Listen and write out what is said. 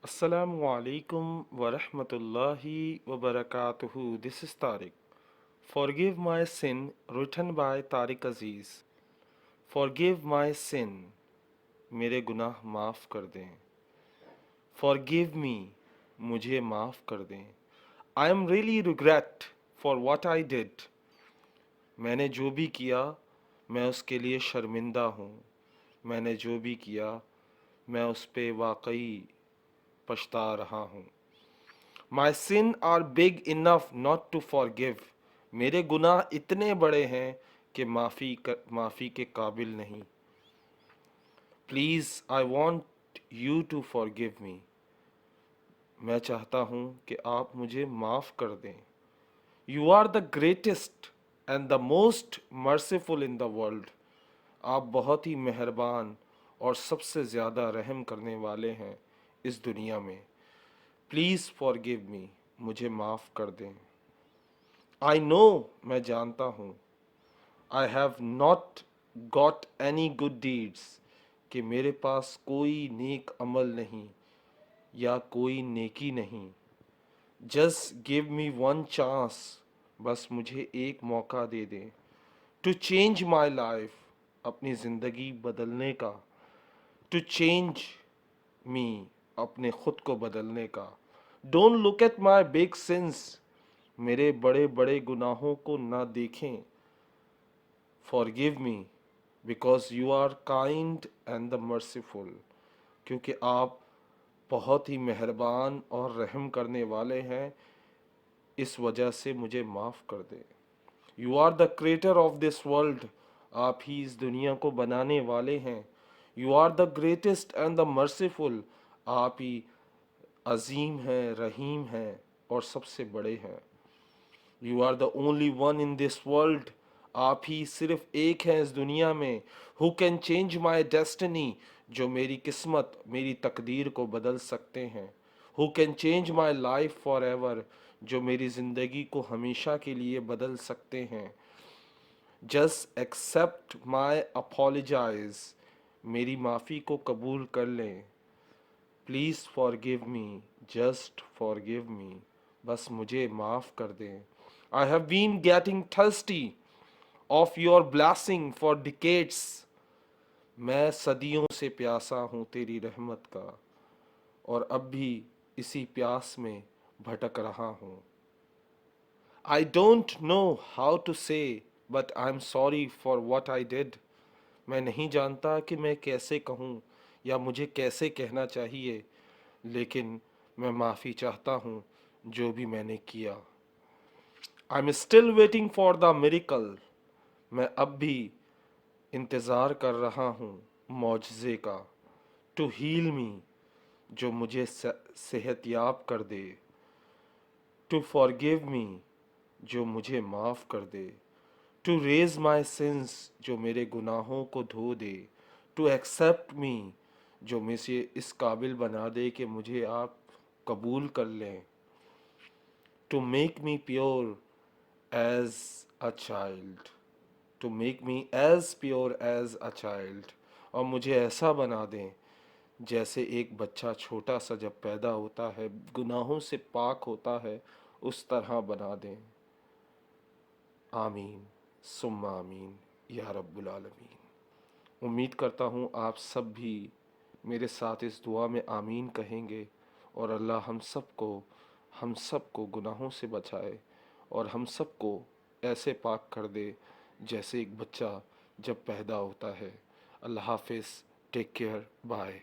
Assalamu alaikum wa rahmatullahi wa barakatuhu. This is Tariq. Forgive my sin, written by Tariq Aziz. Forgive my sin. मेरे गुनाह माफ़ कर दें. Forgive me. मुझे माफ़ कर दें. I am really regret for what I did. मैंने जो भी किया मैं उसके लिए शर्मिंदा हूँ. मैंने जो भी किया मैं उस पे वाकई पछता रहा हूँ. My sin are big enough not to forgive. मेरे गुनाह इतने बड़े हैं कि माफ़ी के काबिल नहीं. Please, I want you to forgive me. मैं चाहता हूँ कि आप मुझे माफ़ कर दें. You are the greatest and the most merciful in the world. आप बहुत ही मेहरबान और सबसे ज़्यादा रहम करने वाले हैं इस दुनिया में. Please forgive me. मुझे माफ़ कर दें. I know. मैं जानता हूँ. I have not got any good deeds. कि मेरे पास कोई नेक अमल नहीं या कोई नेकी नहीं. Just give me one chance. बस मुझे एक मौका दे दें. To change my life. अपनी ज़िंदगी बदलने का. To change me. अपने खुद को बदलने का. Don't look at my big sins. मेरे बड़े बड़े गुनाहों को ना देखें. Forgive me because you are kind and the merciful. क्योंकि आप बहुत ही मेहरबान और रहम करने वाले हैं. इस वजह से मुझे माफ़ कर दें. You are the creator of this world. आप ही इस दुनिया को बनाने वाले हैं. You are the greatest and the merciful. आप ही अजीम हैं, रहीम हैं और सबसे बड़े हैं. You are the only one in this world. आप ही सिर्फ एक हैं इस दुनिया में. Who can change my destiny. जो मेरी किस्मत, मेरी तकदीर को बदल सकते हैं. Who can change my life forever. जो मेरी ज़िंदगी को हमेशा के लिए बदल सकते हैं. जस्ट एक्सेप्ट माई अपोलोजाइज. मेरी माफ़ी को कबूल कर लें. Please forgive me. Just forgive me. बस मुझे माफ़ कर दें. I have been getting thirsty of your blessing for decades. मैं सदियों से प्यासा हूँ तेरी रहमत का और अब भी इसी प्यास में भटक रहा हूँ. I don't know how to say but I'm sorry for what I did. मैं नहीं जानता कि मैं कैसे कहूँ या मुझे कैसे कहना चाहिए, लेकिन मैं माफ़ी चाहता हूँ जो भी मैंने किया. I'm still waiting for the miracle. मैं अब भी इंतज़ार कर रहा हूँ मौजज़े का. To heal me. जो मुझे सेहतयाब कर दे. To forgive me. जो मुझे माफ़ कर दे. To raise my sins. जो मेरे गुनाहों को धो दे. To accept me. जो मुझे इस काबिल बना दे कि मुझे आप कबूल कर लें. To make me pure as a child. To make me as pure as a child. और मुझे ऐसा बना दें जैसे एक बच्चा छोटा सा जब पैदा होता है गुनाहों से पाक होता है, उस तरह बना दें. आमीन सुम्मा आमीन या रब्बुल आलमीन. उम्मीद करता हूँ आप सब भी मेरे साथ इस दुआ में आमीन कहेंगे और अल्लाह हम सबको गुनाहों से बचाए और हम सबको ऐसे पाक कर दे जैसे एक बच्चा जब पैदा होता है. अल्लाह हाफिज़. Take care. बाय.